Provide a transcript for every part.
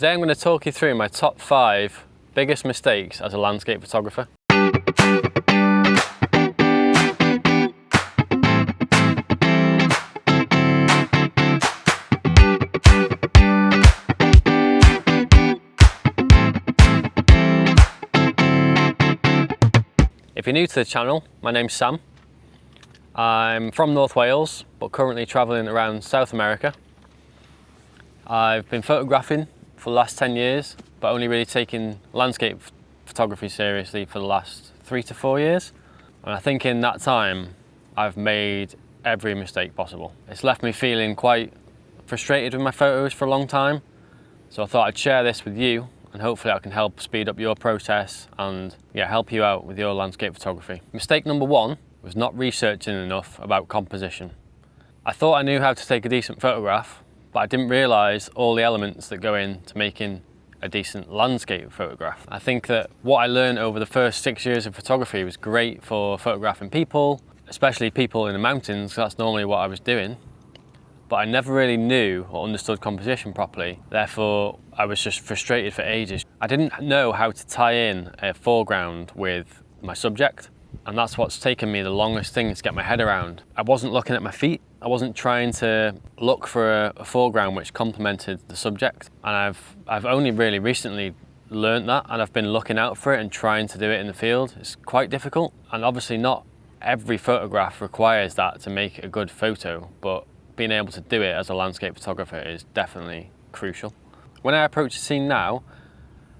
Today I'm going to talk you through my top 5 biggest mistakes as a landscape photographer. If you're new to the channel, my name's Sam. I'm from North Wales, but currently travelling around South America. I've been photographing for the last 10 years, but only really taking landscape photography seriously for the last 3 to 4 years. And I think in that time, I've made every mistake possible. It's left me feeling quite frustrated with my photos for a long time. So I thought I'd share this with you, and hopefully I can help speed up your process and help you out with your landscape photography. Mistake number 1 was not researching enough about composition. I thought I knew how to take a decent photograph, but I didn't realise all the elements that go into making a decent landscape photograph. I think that what I learned over the first 6 years of photography was great for photographing people, especially people in the mountains, because that's normally what I was doing. But I never really knew or understood composition properly, therefore I was just frustrated for ages. I didn't know how to tie in a foreground with my subject, and that's what's taken me the longest thing to get my head around. I wasn't looking at my feet, I wasn't trying to look for a foreground which complemented the subject, and I've only really recently learned that, and I've been looking out for it and trying to do it in the field. It's quite difficult, and obviously not every photograph requires that to make a good photo, but being able to do it as a landscape photographer is definitely crucial. When I approach a scene now,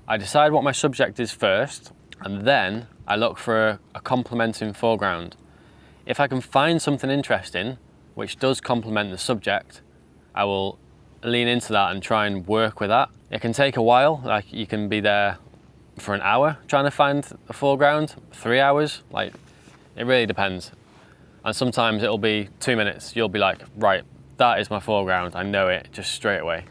I decide what my subject is first, and then I look for a complementing foreground. If I can find something interesting which does complement the subject, I will lean into that and try and work with that. It can take a while, like you can be there for an hour trying to find a foreground, 3 hours, like it really depends. And sometimes it'll be 2 minutes, you'll be like, right, that is my foreground, I know it just straight away.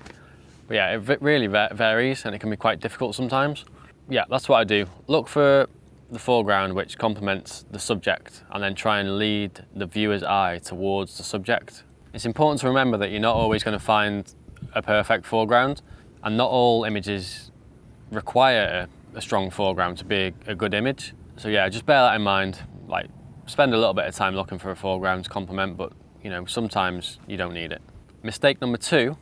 But yeah, it really varies and it can be quite difficult sometimes. Yeah, that's what I do. Look for the foreground which complements the subject and then try and lead the viewer's eye towards the subject. It's important to remember that you're not always going to find a perfect foreground, and not all images require a strong foreground to be a good image. So yeah, just bear that in mind. Like, spend a little bit of time looking for a foreground to complement, but sometimes you don't need it. Mistake number 2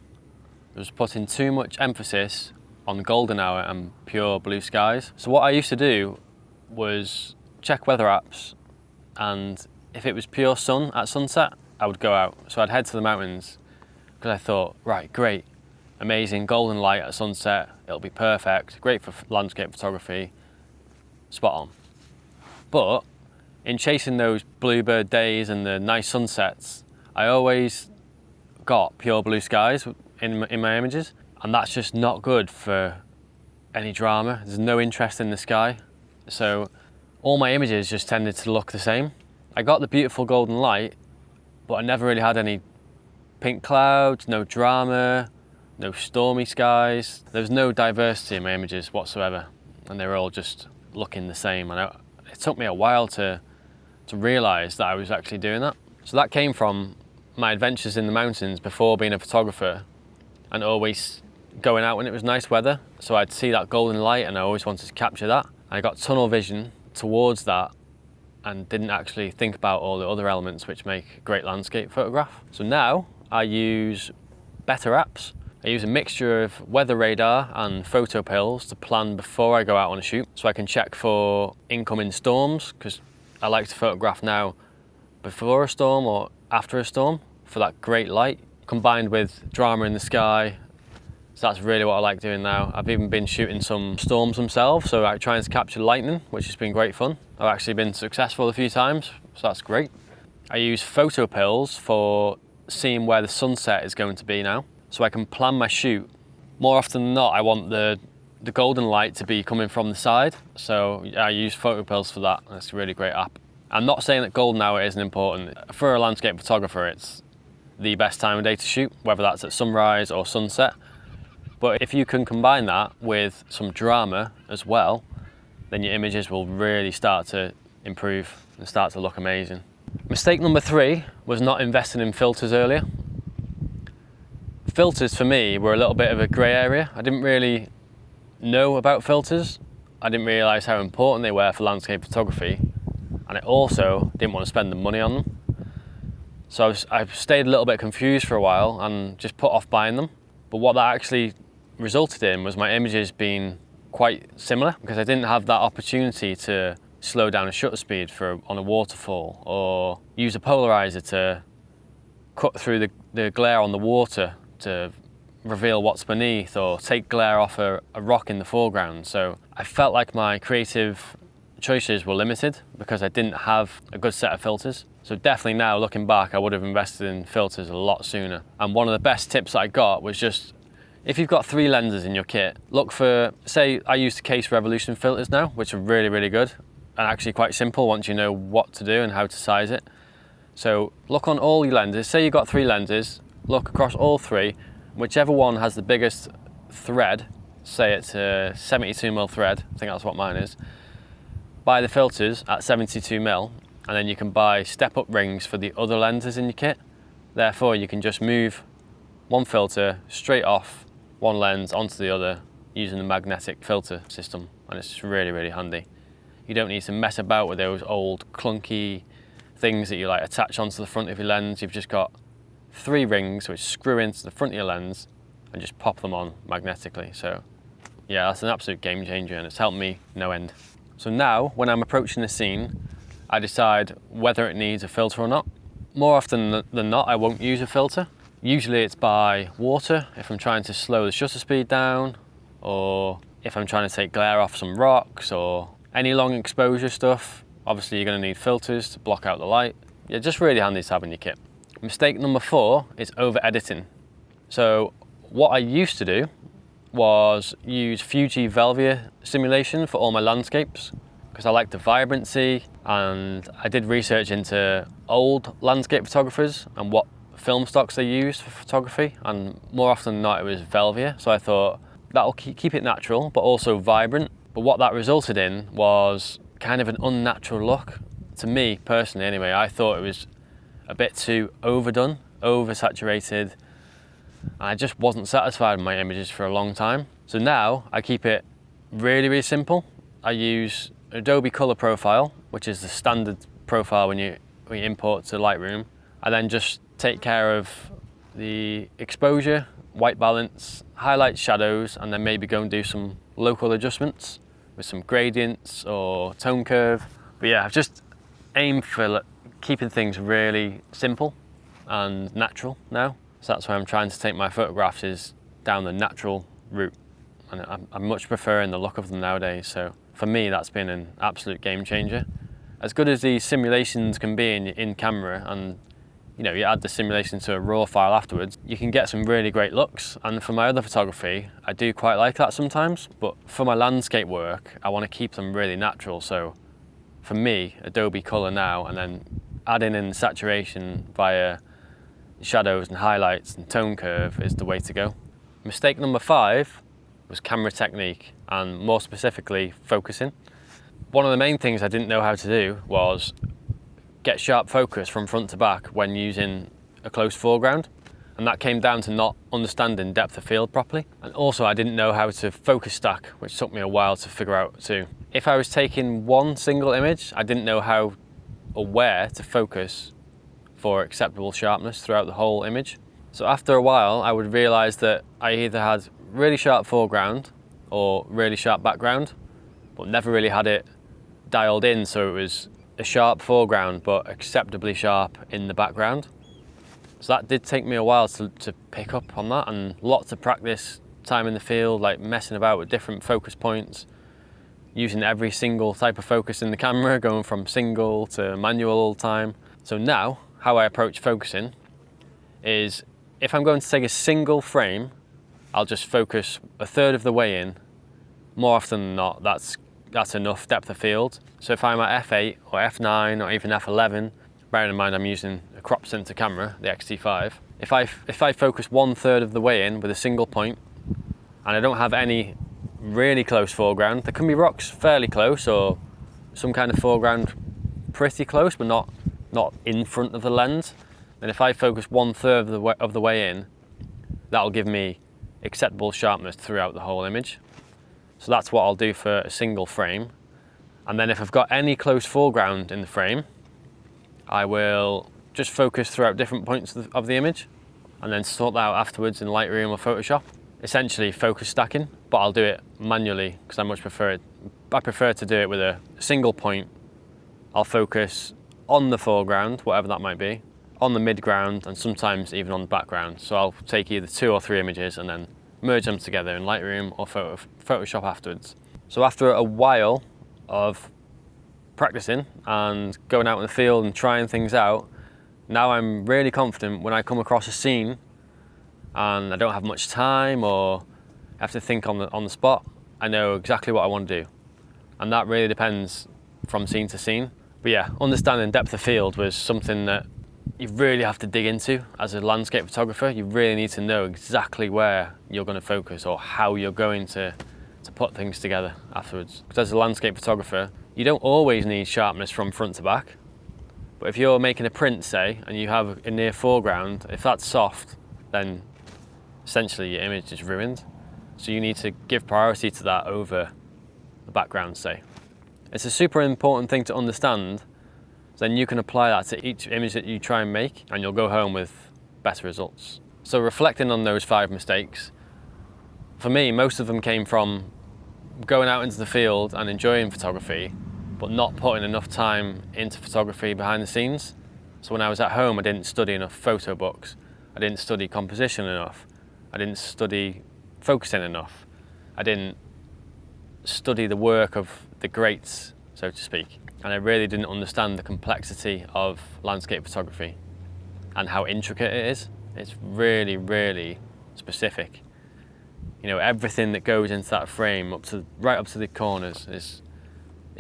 was putting too much emphasis on golden hour and pure blue skies. So what I used to do was check weather apps, and if it was pure sun at sunset, I would go out. So I'd head to the mountains because I thought, right, great, amazing golden light at sunset, it'll be perfect, great for landscape photography, spot on. But in chasing those bluebird days and the nice sunsets, I always got pure blue skies in my images, and that's just not good for any drama. There's no interest in the sky. So all my images just tended to look the same. I got the beautiful golden light, but I never really had any pink clouds, no drama, no stormy skies. There was no diversity in my images whatsoever, and they were all just looking the same. And it took me a while to realise that I was actually doing that. So that came from my adventures in the mountains before being a photographer, and always going out when it was nice weather. So I'd see that golden light and I always wanted to capture that. I got tunnel vision towards that and didn't actually think about all the other elements which make a great landscape photograph. So now I use better apps. I use a mixture of weather radar and photo pills to plan before I go out on a shoot, so I can check for incoming storms, because I like to photograph now before a storm or after a storm for that great light, combined with drama in the sky. So that's really what I like doing now. I've even been shooting some storms themselves, so I'm trying to capture lightning, which has been great fun. I've actually been successful a few times, so that's great. I use photo pills for seeing where the sunset is going to be now, so I can plan my shoot. More often than not, I want the golden light to be coming from the side, so I use photo pills for that. That's a really great app. I'm not saying that golden hour isn't important. For a landscape photographer, it's the best time of day to shoot, whether that's at sunrise or sunset. But if you can combine that with some drama as well, then your images will really start to improve and start to look amazing. Mistake number 3 was not investing in filters earlier. Filters for me were a little bit of a grey area. I didn't really know about filters. I didn't realise how important they were for landscape photography, and I also didn't want to spend the money on them. So I stayed a little bit confused for a while and just put off buying them. But what that actually resulted in was my images being quite similar, because I didn't have that opportunity to slow down a shutter speed on a waterfall, or use a polarizer to cut through the glare on the water to reveal what's beneath, or take glare off a rock in the foreground. So I felt like my creative choices were limited because I didn't have a good set of filters. So definitely now, looking back, I would have invested in filters a lot sooner. And one of the best tips that I got was just, if you've got 3 lenses in your kit, look for, say I use the Case Revolution filters now, which are really, really good and actually quite simple once you know what to do and how to size it. So look on all your lenses. Say you've got 3 lenses, look across all 3, whichever one has the biggest thread, say it's a 72mm thread, I think that's what mine is, buy the filters at 72mm, and then you can buy step-up rings for the other lenses in your kit. Therefore, you can just move one filter straight off one lens onto the other using the magnetic filter system, and it's really, really handy. You don't need to mess about with those old clunky things that you like attach onto the front of your lens. You've just got 3 rings which screw into the front of your lens and just pop them on magnetically. So yeah, that's an absolute game changer, and it's helped me no end. So now when I'm approaching a scene, I decide whether it needs a filter or not. More often than not, I won't use a filter. Usually it's by water, if I'm trying to slow the shutter speed down, or if I'm trying to take glare off some rocks, or any long exposure stuff. Obviously you're going to need filters to block out the light. Yeah, just really handy to have in your kit. Mistake number 4 is over editing. So what I used to do was use Fuji Velvia simulation for all my landscapes, because I like the vibrancy, and I did research into old landscape photographers and what film stocks they used for photography, and more often than not it was Velvia. So I thought that'll keep it natural but also vibrant. But what that resulted in was kind of an unnatural look. To me personally anyway, I thought it was a bit too overdone, oversaturated, and I just wasn't satisfied with my images for a long time. So now I keep it really, really simple. I use Adobe Color Profile, which is the standard profile when you import to Lightroom. I then just take care of the exposure, white balance, highlights, shadows, and then maybe go and do some local adjustments with some gradients or tone curve. But yeah, I've just aimed for keeping things really simple and natural now. So that's why I'm trying to take my photographs, is down the natural route. And I'm much preferring the look of them nowadays. So for me, that's been an absolute game changer. As good as these simulations can be in camera, and you know, you add the simulation to a raw file afterwards, you can get some really great looks. And for my other photography, I do quite like that sometimes, but for my landscape work, I want to keep them really natural. So for me, Adobe Color now, and then adding in saturation via shadows and highlights and tone curve is the way to go. Mistake number 5 was camera technique, and more specifically, focusing. One of the main things I didn't know how to do was get sharp focus from front to back when using a close foreground. And that came down to not understanding depth of field properly. And also I didn't know how to focus stack, which took me a while to figure out too. If I was taking one single image, I didn't know how or where to focus for acceptable sharpness throughout the whole image. So after a while, I would realize that I either had really sharp foreground or really sharp background, but never really had it dialed in so it was a sharp foreground but acceptably sharp in the background. So that did take me a while to pick up on that, and lots of practice, time in the field, like messing about with different focus points, using every single type of focus in the camera, going from single to manual all the time. So now, how I approach focusing is, if I'm going to take a single frame, I'll just focus a third of the way in. More often than not, that's enough depth of field. So if I'm at f8 or f9 or even f11, bearing in mind I'm using a crop sensor camera, the X-T5, if I focus 1/3 of the way in with a single point, and I don't have any really close foreground, there can be rocks fairly close or some kind of foreground pretty close but not in front of the lens, then if I focus 1/3 of the way in, that'll give me acceptable sharpness throughout the whole image. So that's what I'll do for a single frame. And then if I've got any close foreground in the frame, I will just focus throughout different points of the image and then sort that out afterwards in Lightroom or Photoshop. Essentially focus stacking, but I'll do it manually because I much prefer it. I prefer to do it with a single point. I'll focus on the foreground, whatever that might be, on the midground, and sometimes even on the background. So I'll take either 2 or 3 images and then merge them together in Lightroom or Photoshop afterwards. So after a while of practicing and going out in the field and trying things out, now I'm really confident when I come across a scene and I don't have much time or have to think on the spot, I know exactly what I want to do. And that really depends from scene to scene. But yeah, understanding depth of field was something that you really have to dig into as a landscape photographer. You really need to know exactly where you're going to focus or how you're going to put things together afterwards. Because as a landscape photographer, you don't always need sharpness from front to back. But if you're making a print, say, and you have a near foreground, if that's soft, then essentially your image is ruined. So you need to give priority to that over the background, say. It's a super important thing to understand, then you can apply that to each image that you try and make, and you'll go home with better results. So reflecting on those 5 mistakes, for me, most of them came from going out into the field and enjoying photography, but not putting enough time into photography behind the scenes. So when I was at home, I didn't study enough photo books. I didn't study composition enough. I didn't study focusing enough. I didn't study the work of the greats, so to speak. And I really didn't understand the complexity of landscape photography and how intricate it is. It's really, really specific. You know, everything that goes into that frame right up to the corners is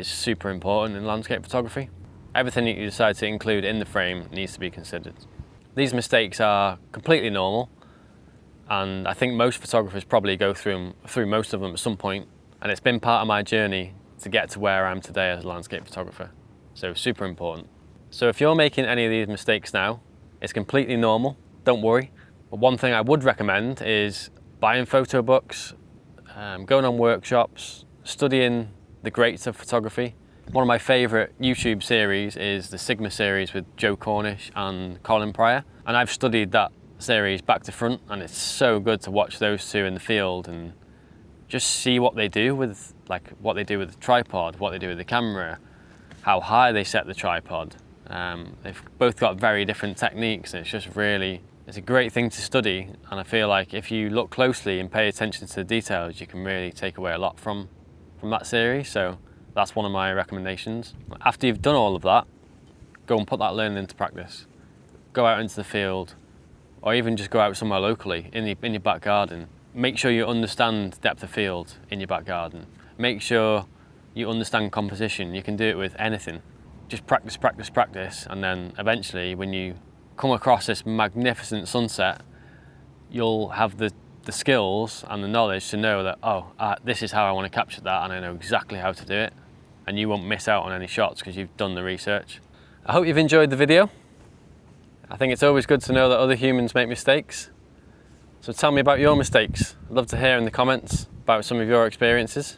super important in landscape photography. Everything that you decide to include in the frame needs to be considered. These mistakes are completely normal, and I think most photographers probably go through most of them at some point, and it's been part of my journey to get to where I am today as a landscape photographer. So super important. So if you're making any of these mistakes now, it's completely normal, don't worry. But one thing I would recommend is buying photo books, going on workshops, studying the greats of photography. One of my favourite YouTube series is the Sigma series with Joe Cornish and Colin Pryor. And I've studied that series back to front, and it's so good to watch those two in the field and just see what they do with the tripod, what they do with the camera, how high they set the tripod. They've both got very different techniques, and it's a great thing to study. And I feel like if you look closely and pay attention to the details, you can really take away a lot from that series. So that's one of my recommendations. After you've done all of that, go and put that learning into practice. Go out into the field, or even just go out somewhere locally in your back garden. Make sure you understand depth of field in your back garden. Make sure you understand composition. You can do it with anything. Just practice, practice, practice, and then eventually when you come across this magnificent sunset, you'll have the skills and the knowledge to know that, this is how I want to capture that, and I know exactly how to do it, and you won't miss out on any shots because you've done the research. I hope you've enjoyed the video. I think it's always good to know that other humans make mistakes. So tell me about your mistakes. I'd love to hear in the comments about some of your experiences.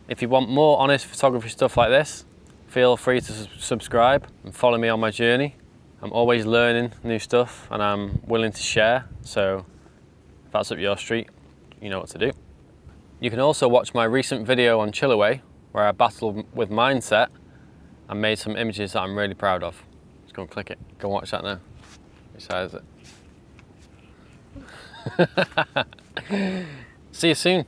If you want more honest photography stuff like this, feel free to subscribe and follow me on my journey. I'm always learning new stuff and I'm willing to share, so if that's up your street, you know what to do. You can also watch my recent video on Chillaway, where I battled with mindset and made some images that I'm really proud of. Just go and click it. Go and watch that now. Which side is it? See you soon.